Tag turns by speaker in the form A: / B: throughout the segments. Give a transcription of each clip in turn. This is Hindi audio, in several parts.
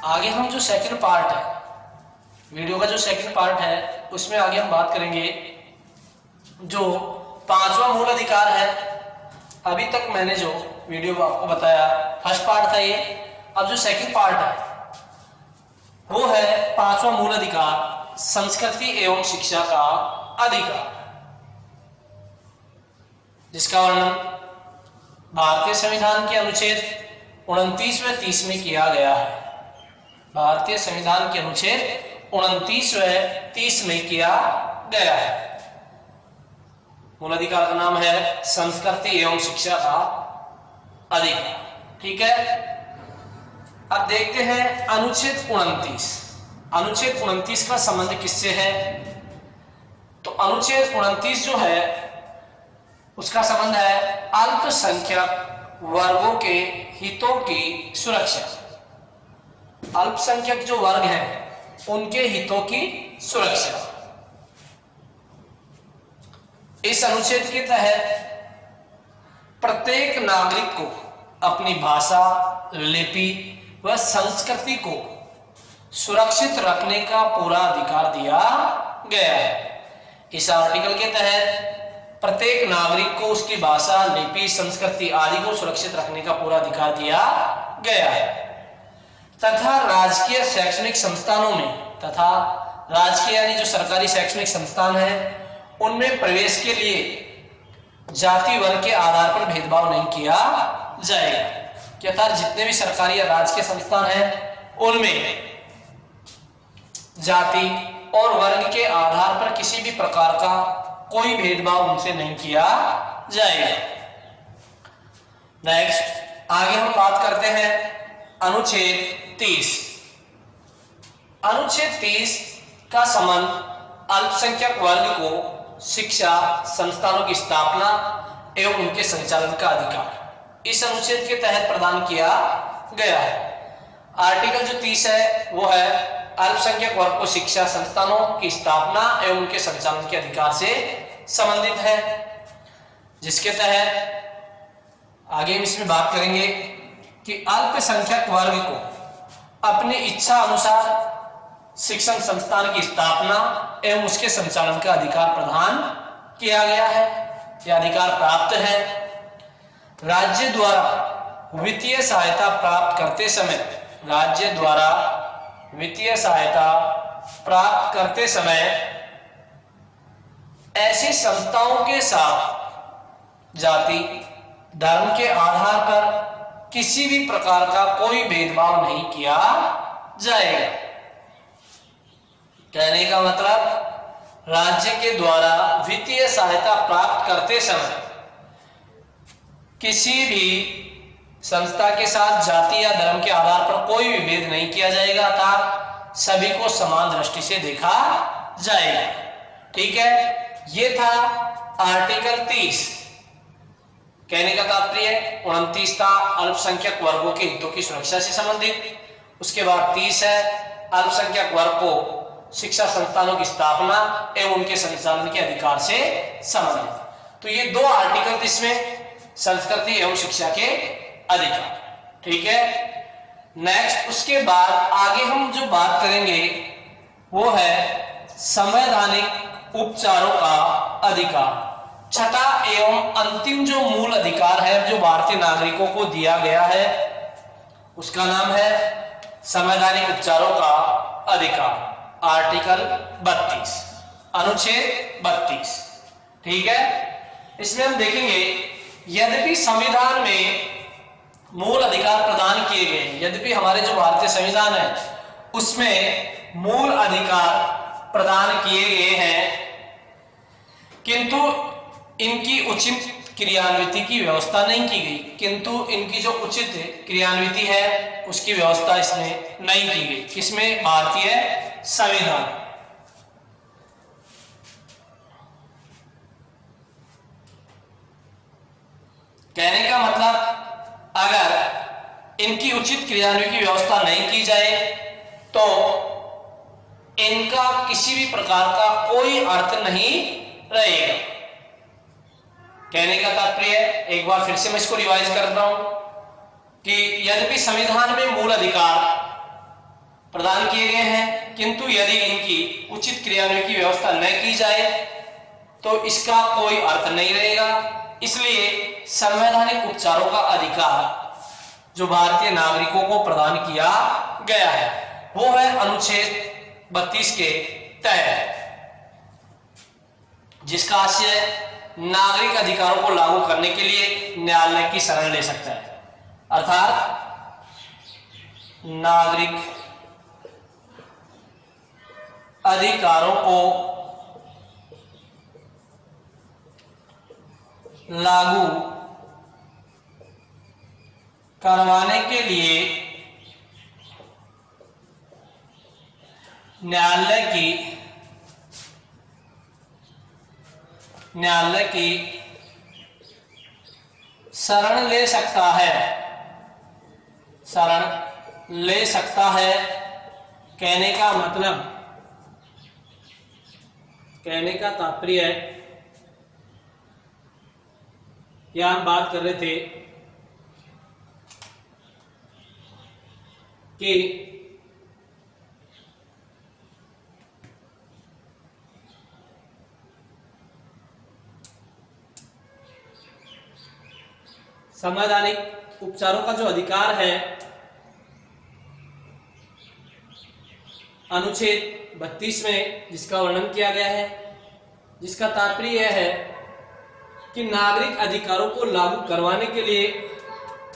A: आगे हम जो सेकंड पार्ट है वीडियो का, जो सेकंड पार्ट है उसमें आगे हम बात करेंगे जो पांचवा मूल अधिकार है। अभी तक मैंने जो वीडियो में आपको बताया फर्स्ट पार्ट था ये। अब जो सेकंड पार्ट है वो है पांचवा मूल अधिकार, संस्कृति एवं शिक्षा का अधिकार, जिसका वर्णन भारतीय संविधान के अनुच्छेद 29 व 30 में किया गया है। भारतीय संविधान के अनुच्छेद 29 व 30 में किया गया है। मूल अधिकार का नाम है संस्कृति एवं शिक्षा का अधिकार। ठीक है, अब देखते हैं अनुच्छेद 29। अनुच्छेद 29 का संबंध किससे है? तो अनुच्छेद 29 जो है उसका संबंध है अल्पसंख्यक वर्गों के हितों की सुरक्षा। अल्पसंख्यक जो वर्ग हैं उनके हितों की सुरक्षा। इस अनुच्छेद के तहत प्रत्येक नागरिक को अपनी भाषा, लिपि व संस्कृति को सुरक्षित रखने का पूरा अधिकार दिया गया है। इस आर्टिकल के तहत प्रत्येक नागरिक को उसकी भाषा, लिपि, संस्कृति आदि को सुरक्षित रखने का पूरा अधिकार दिया गया है तथा राजकीय शैक्षणिक संस्थानों में राजकीय यानी जो सरकारी शैक्षणिक संस्थान है उनमें प्रवेश के लिए जाति वर्ग के आधार पर भेदभाव नहीं किया जाएगा। क्या जितने भी सरकारी या राजकीय संस्थान हैं उनमें जाति और वर्ग के आधार पर किसी भी प्रकार का कोई भेदभाव उनसे नहीं किया जाएगा। नेक्स्ट आगे हम बात करते हैं अनुच्छेद 30। अनुच्छेद 30 का संबंध अल्पसंख्यक वर्ग को शिक्षा संस्थानों की स्थापना एवं उनके संचालन का अधिकार इस अनुच्छेद के तहत प्रदान किया गया है। आर्टिकल जो 30 है वो है अल्पसंख्यक वर्ग को शिक्षा संस्थानों की स्थापना एवं उनके संचालन के अधिकार से संबंधित है, जिसके तहत आगे हम इसमें बात करेंगे कि अल्पसंख्यक वर्ग को अपनी इच्छा अनुसार शिक्षण संस्थान की स्थापना एवं उसके संचालन का अधिकार प्रदान किया गया है, यह अधिकार प्राप्त है। राज्य द्वारा वित्तीय सहायता प्राप्त करते समय ऐसी संस्थाओं के साथ जाति, धर्म के आधार पर किसी भी प्रकार का कोई भेदभाव नहीं किया जाएगा। कहने का मतलब राज्य के द्वारा वित्तीय सहायता प्राप्त करते समय किसी भी संस्था के साथ जाति या धर्म के आधार पर कोई भी भेद नहीं किया जाएगा अर्थात सभी को समान दृष्टि से देखा जाएगा। ठीक है, ये था आर्टिकल 30। कहने का तात्पर्य 29 था अल्पसंख्यक वर्गों के हितों की सुरक्षा से संबंधित, उसके बाद 30 है अल्पसंख्यक वर्ग को शिक्षा संस्थानों की स्थापना एवं उनके संचालन के अधिकार से संबंधित। तो ये दो आर्टिकल इसमें संस्कृति एवं शिक्षा के अधिकार। ठीक है, नेक्स्ट उसके बाद आगे हम जो बात करेंगे वो है संवैधानिक उपचारों का अधिकार। छठा एवं अंतिम जो मूल अधिकार है जो भारतीय नागरिकों को दिया गया है उसका नाम है संवैधानिक उपचारों का अधिकार। आर्टिकल 32, अनुच्छेद 32। ठीक है, इसमें हम देखेंगे यद्यपि संविधान में मूल अधिकार प्रदान किए गए, यद्यपि हमारे जो भारतीय संविधान है उसमें मूल अधिकार प्रदान किए गए हैं, किंतु इनकी उचित क्रियान्विति की व्यवस्था नहीं की गई। किंतु इनकी जो उचित क्रियान्विति है उसकी व्यवस्था इसमें नहीं की गई। किसमें? भारतीय संविधान। कहने का मतलब अगर इनकी उचित क्रियान्वयन की व्यवस्था नहीं की जाए तो इनका किसी भी प्रकार का कोई अर्थ नहीं रहेगा। कहने का तात्पर्य एक बार फिर से मैं इसको रिवाइज करता हूं कि यद्यपि संविधान में मूल अधिकार प्रदान किए गए हैं, किंतु यदि इनकी उचित क्रियान्वयन की व्यवस्था न की जाए तो इसका कोई अर्थ नहीं रहेगा। इसलिए संवैधानिक उपचारों का अधिकार जो भारतीय नागरिकों को प्रदान किया गया है वो है अनुच्छेद 32 के तहत, जिसका आशय नागरिक अधिकारों को लागू करने के लिए न्यायालय की शरण ले सकता है। अर्थात नागरिक अधिकारों को लागू करवाने के लिए न्यायालय की शरण ले सकता है, शरण ले सकता है। कहने का मतलब, कहने का तात्पर्य है, यहां हम बात कर रहे थे कि संवैधानिक उपचारों का जो अधिकार है अनुच्छेद 32 में जिसका वर्णन किया गया है, जिसका तात्पर्य यह है कि नागरिक अधिकारों को लागू करवाने के लिए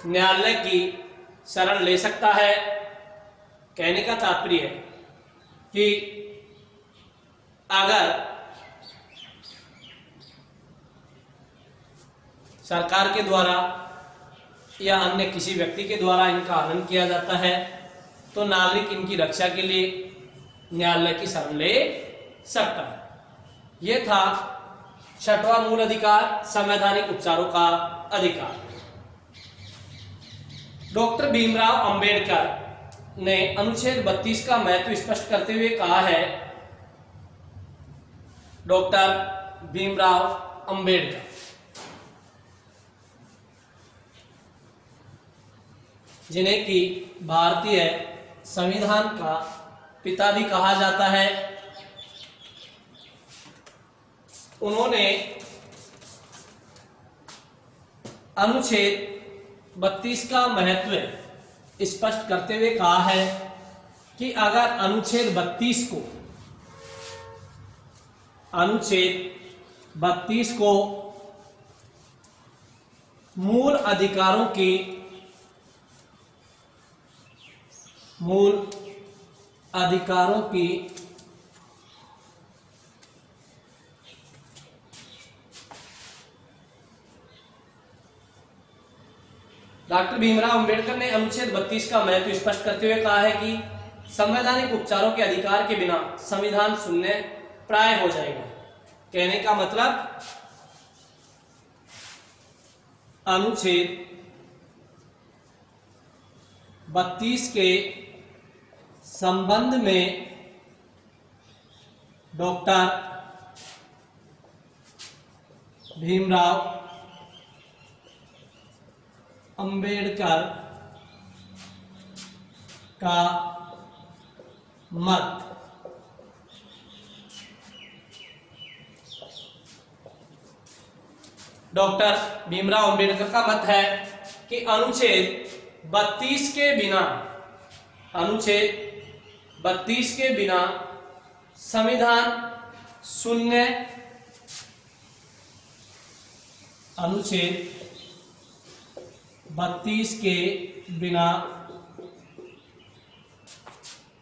A: न्यायालय की शरण ले सकता है। कहने का तात्पर्य है कि अगर सरकार के द्वारा या अन्य किसी व्यक्ति के द्वारा इनका हनन किया जाता है तो नागरिक इनकी रक्षा के लिए न्यायालय की शरण ले सकता है। यह था छठवां मूल अधिकार, संवैधानिक उपचारों का अधिकार। डॉक्टर भीमराव अंबेडकर ने अनुच्छेद 32 का महत्व स्पष्ट करते हुए कहा है, डॉक्टर भीमराव अंबेडकर जिन्हें कि भारतीय संविधान का पिता भी कहा जाता है, उन्होंने अनुच्छेद 32 का महत्व स्पष्ट करते हुए कहा है कि अगर अनुच्छेद 32 को मूल अधिकारों की डॉक्टर भीमराव अंबेडकर ने अनुच्छेद 32 का महत्व स्पष्ट करते हुए कहा है कि संवैधानिक उपचारों के अधिकार के बिना संविधान शून्य प्राय हो जाएगा। कहने का मतलब अनुच्छेद 32 के संबंध में डॉक्टर भीमराव अंबेडकर का मत डॉक्टर भीमराव अंबेडकर का मत है कि अनुच्छेद 32 के बिना संविधान शून्य, अनुच्छेद 32 के बिना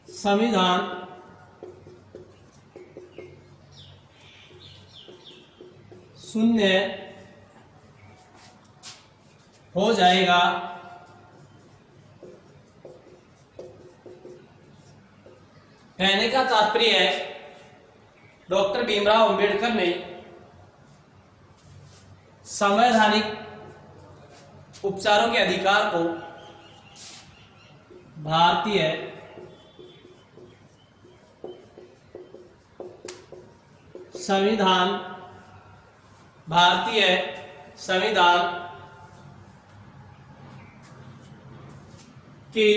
A: संविधान शून्य हो जाएगा। कहने का तात्पर्य है डॉक्टर भीमराव अंबेडकर ने संवैधानिक उपचारों के अधिकार को भारतीय संविधान की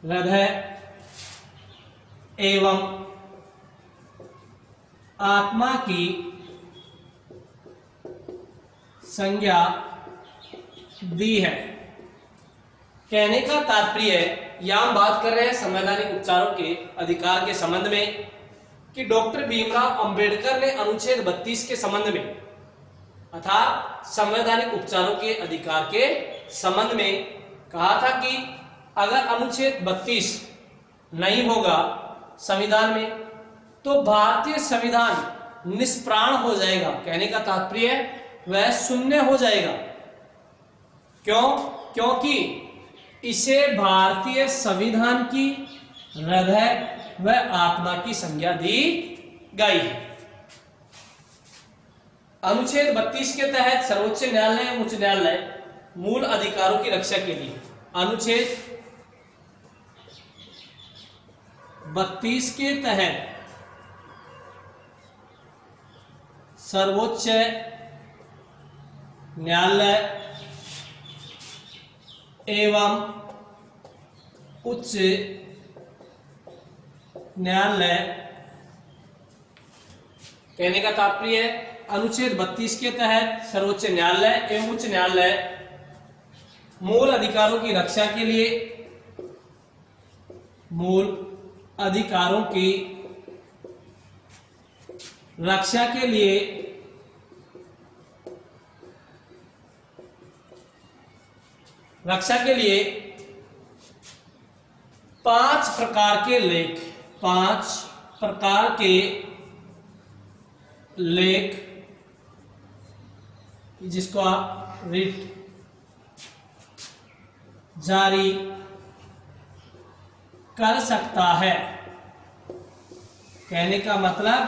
A: हृदय एवं आत्मा की संज्ञा दी है। कहने का तात्पर्य यहां हम बात कर रहे हैं संवैधानिक उपचारों के अधिकार के संबंध में कि डॉक्टर भीमराव अंबेडकर ने अनुच्छेद 32 के संबंध में अर्थात संवैधानिक उपचारों के अधिकार के संबंध में कहा था कि अगर अनुच्छेद 32 नहीं होगा संविधान में तो भारतीय संविधान निष्प्राण हो जाएगा। कहने का तात्पर्य वह शून्य हो जाएगा। क्यों? क्योंकि इसे भारतीय संविधान की हृदय व आत्मा की संज्ञा दी गई है। अनुच्छेद 32 के तहत सर्वोच्च न्यायालय एवं उच्च न्यायालय मूल अधिकारों की रक्षा के लिए अनुच्छेद 32 के तहत सर्वोच्च न्यायालय एवं उच्च न्यायालय, कहने का तात्पर्य अनुच्छेद 32 के तहत सर्वोच्च न्यायालय एवं उच्च न्यायालय मूल अधिकारों की रक्षा के लिए मूल अधिकारों की रक्षा के लिए पांच प्रकार के लेख जिसको आप रिट जारी कर सकता है। कहने का मतलब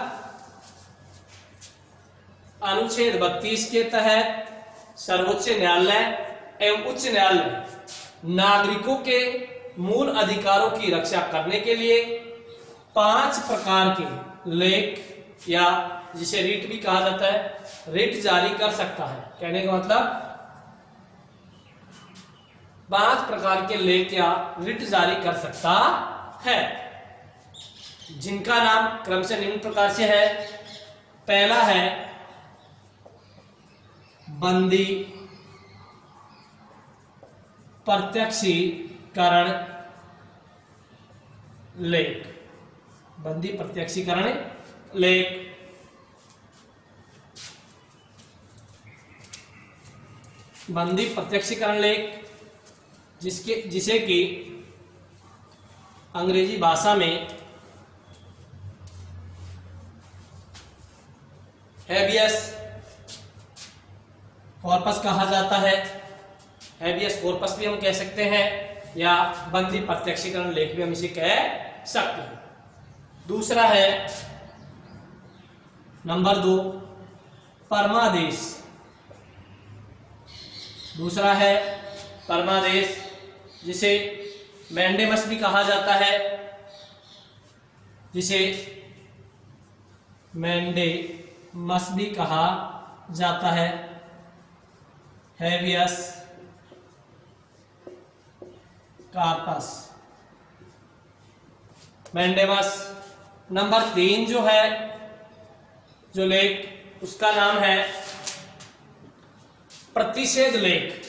A: अनुच्छेद 32 के तहत सर्वोच्च न्यायालय एवं उच्च न्यायालय नागरिकों के मूल अधिकारों की रक्षा करने के लिए 5 प्रकार के लेख या जिसे रिट भी कहा जाता है रिट जारी कर सकता है। कहने का मतलब 5 प्रकार के लेख या रिट जारी कर सकता है, जिनका नाम क्रमशः निम्न प्रकार से है। पहला है बंदी प्रत्यक्षीकरण लेख। बंदी प्रत्यक्षीकरण लेख। बंदी प्रत्यक्षीकरण लेख जिसे कि अंग्रेजी भाषा में हैबियस कॉर्पस कहा जाता है। हैबियस कॉर्पस भी हम कह सकते हैं या बंदी प्रत्यक्षीकरण लेख भी हम इसे कह सकते हैं। दूसरा है नंबर 2 परमादेश। दूसरा है परमादेश जिसे मैंडेमस भी कहा जाता है, जिसे मैंडेमस भी कहा जाता है। Habeas corpus mandamus. नंबर 3 जो है जो लेख उसका नाम है प्रतिषेध लेख।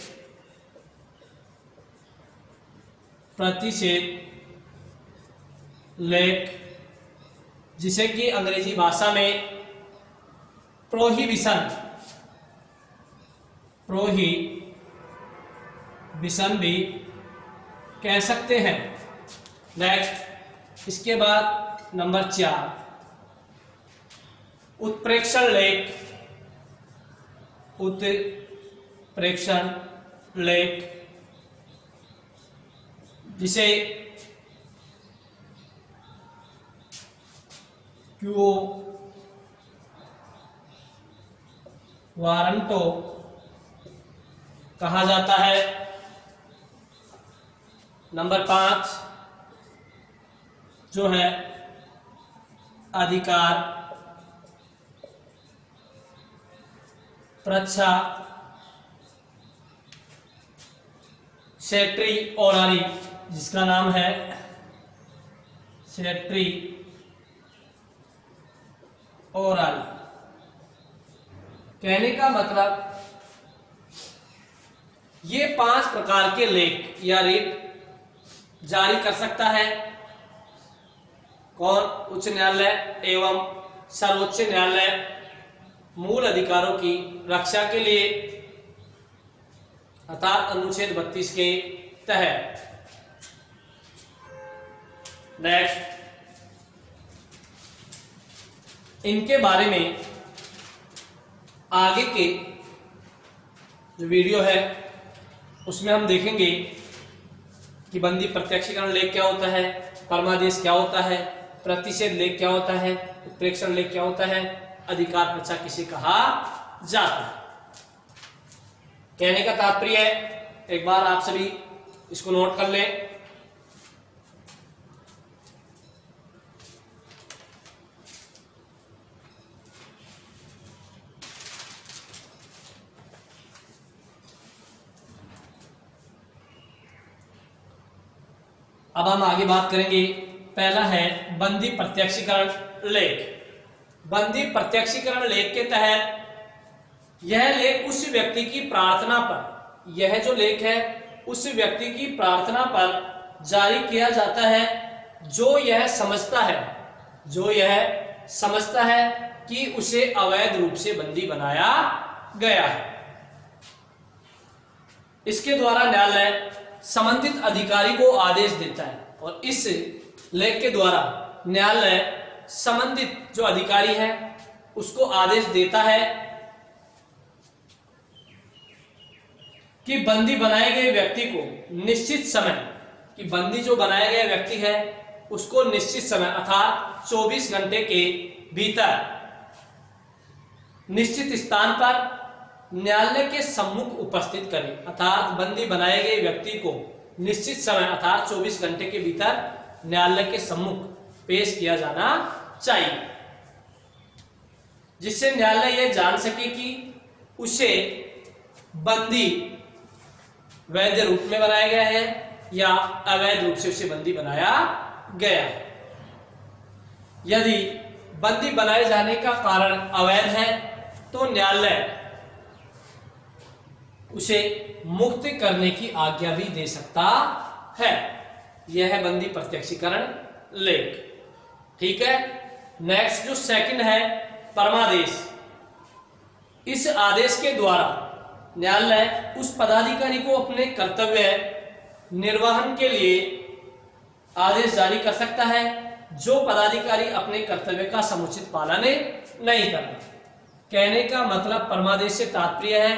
A: प्रतिषेध लेख जिसे कि अंग्रेजी भाषा में प्रोहिबिशन भी कह सकते हैं। नेक्स्ट इसके बाद नंबर 4 उत्प्रेक्षण लेख। उत्प्रेक्षण लेख जिसे क्यो वारंटो कहा जाता है। नंबर 5 जो है अधिकार प्रच्छा सेट्री ओरारी जिसका नाम है सेट्री ओरल। कहने का मतलब ये 5 प्रकार के लेख या रिट जारी कर सकता है कौन? उच्च न्यायालय एवं सर्वोच्च न्यायालय मूल अधिकारों की रक्षा के लिए, अर्थात अनुच्छेद 32 के तहत। नेक्स्ट, इनके बारे में आगे के जो वीडियो है उसमें हम देखेंगे कि बंदी प्रत्यक्षीकरण लेख क्या होता है, परमादेश क्या होता है, प्रतिषेध लेख क्या होता है, उत्प्रेक्षण लेख क्या होता है, अधिकार परीक्षा किसे कहा जाता है। कहने का तात्पर्य है, एक बार आप सभी इसको नोट कर लें। अब हम आगे बात करेंगे। पहला है बंदी प्रत्यक्षीकरण लेख। बंदी प्रत्यक्षीकरण लेख के तहत यह लेख उस व्यक्ति की प्रार्थना पर, यह जो लेख है उस व्यक्ति की प्रार्थना पर जारी किया जाता है जो यह समझता है कि उसे अवैध रूप से बंदी बनाया गया है। इसके द्वारा न्यायालय संबंधित अधिकारी को आदेश देता है और इस लेख के द्वारा न्यायालय संबंधित जो अधिकारी है उसको आदेश देता है कि बंदी बनाए गए व्यक्ति को निश्चित समय, कि बंदी जो बनाया गया व्यक्ति है उसको निश्चित समय अर्थात 24 घंटे के भीतर निश्चित स्थान पर न्यायालय के सम्मुख उपस्थित करें। अर्थात बंदी बनाए गए व्यक्ति को निश्चित समय अर्थात 24 घंटे के भीतर न्यायालय के सम्मुख पेश किया जाना चाहिए, जिससे न्यायालय यह जान सके कि उसे बंदी वैध रूप में बनाया गया है या अवैध रूप से उसे बंदी बनाया गया है। यदि बंदी बनाए जाने का कारण अवैध है तो न्यायालय उसे मुक्त करने की आज्ञा भी दे सकता है। यह है बंदी प्रत्यक्षीकरण लेख। ठीक है। नेक्स्ट जो सेकंड है परमादेश। इस आदेश के द्वारा न्यायालय उस पदाधिकारी को अपने कर्तव्य निर्वहन के लिए आदेश जारी कर सकता है जो पदाधिकारी अपने कर्तव्य का समुचित पालन नहीं करता। कहने का मतलब परमादेश से तात्पर्य है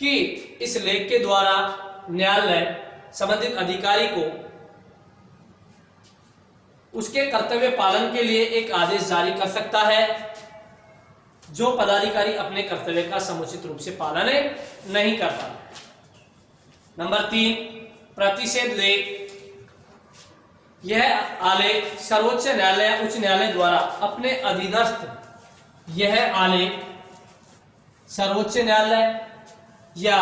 A: कि इस लेख के द्वारा न्यायालय संबंधित अधिकारी को उसके कर्तव्य पालन के लिए एक आदेश जारी कर सकता है जो पदाधिकारी अपने कर्तव्य का समुचित रूप से पालन नहीं करता। नंबर 3 प्रतिषेध लेख। यह आलेख सर्वोच्च न्यायालय उच्च न्यायालय द्वारा अपने अधीनस्थ, यह आलेख सर्वोच्च न्यायालय या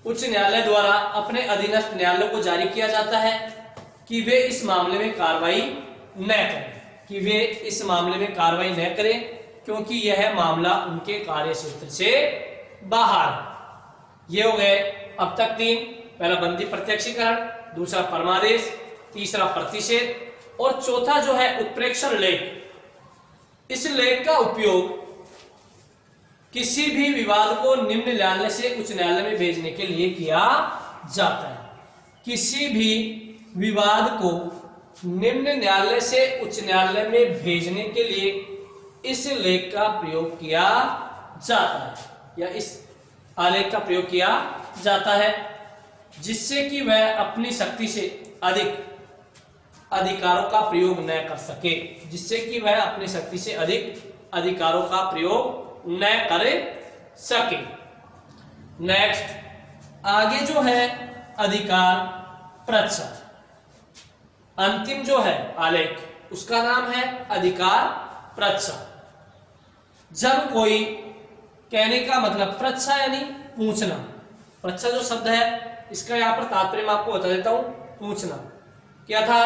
A: उच्च न्यायालय द्वारा अपने अधीनस्थ न्यायालय को जारी किया जाता है कि वे इस मामले में कार्रवाई न करें, क्योंकि यह मामला उनके कार्य क्षेत्र से बाहर है। ये हो गए अब तक 3, पहला बंदी प्रत्यक्षीकरण, दूसरा परमादेश, तीसरा प्रतिषेध और चौथा जो है उत्प्रेक्षण लेख। इस लेख का उपयोग किसी भी विवाद को निम्न न्यायालय से उच्च न्यायालय में भेजने के लिए किया जाता है। किसी भी विवाद को निम्न न्यायालय से उच्च न्यायालय में भेजने के लिए इस लेख का प्रयोग किया जाता है या इस आलेख का प्रयोग किया जाता है, जिससे कि वह अपनी शक्ति से अधिक अधिकारों का प्रयोग न कर सके, अधिकारों का प्रयोग न कर सके। नेक्स्ट आगे जो है अधिकार परीक्षा। अंतिम जो है आलेख उसका नाम है अधिकार परीक्षा। जब कोई, कहने का मतलब परीक्षा यानी पूछना, परीक्षा जो शब्द है इसका यहाँ पर तात्पर्य मैं आपको बता देता हूं, पूछना क्या था।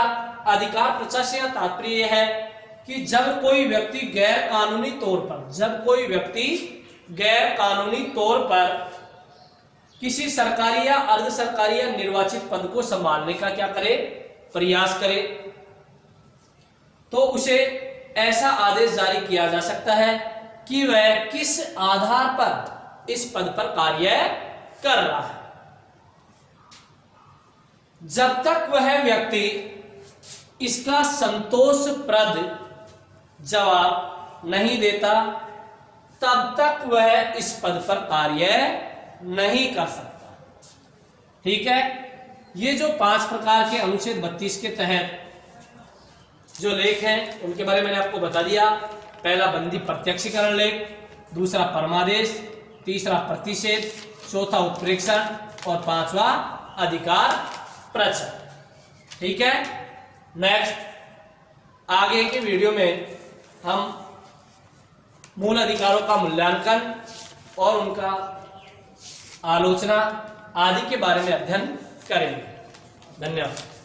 A: अधिकार प्रचा से तात्पर्य यह है कि जब कोई व्यक्ति गैर कानूनी तौर पर किसी सरकारी या अर्ध सरकारी या निर्वाचित पद को संभालने का क्या करे, प्रयास करे, तो उसे ऐसा आदेश जारी किया जा सकता है कि वह किस आधार पर इस पद पर कार्य कर रहा है। जब तक वह व्यक्ति इसका संतोषप्रद जवाब नहीं देता तब तक वह इस पद पर कार्य नहीं कर सकता। ठीक है, ये जो 5 प्रकार के अनुच्छेद 32 के तहत जो लेख हैं उनके बारे में मैंने आपको बता दिया। पहला बंदी प्रत्यक्षीकरण लेख, दूसरा परमादेश, तीसरा प्रतिषेध, चौथा उत्प्रेक्षण और 5वां अधिकार प्रचा। ठीक है, नेक्स्ट आगे के वीडियो में हम मूल अधिकारों का मूल्यांकन और उनका आलोचना आदि के बारे में अध्ययन करेंगे। धन्यवाद।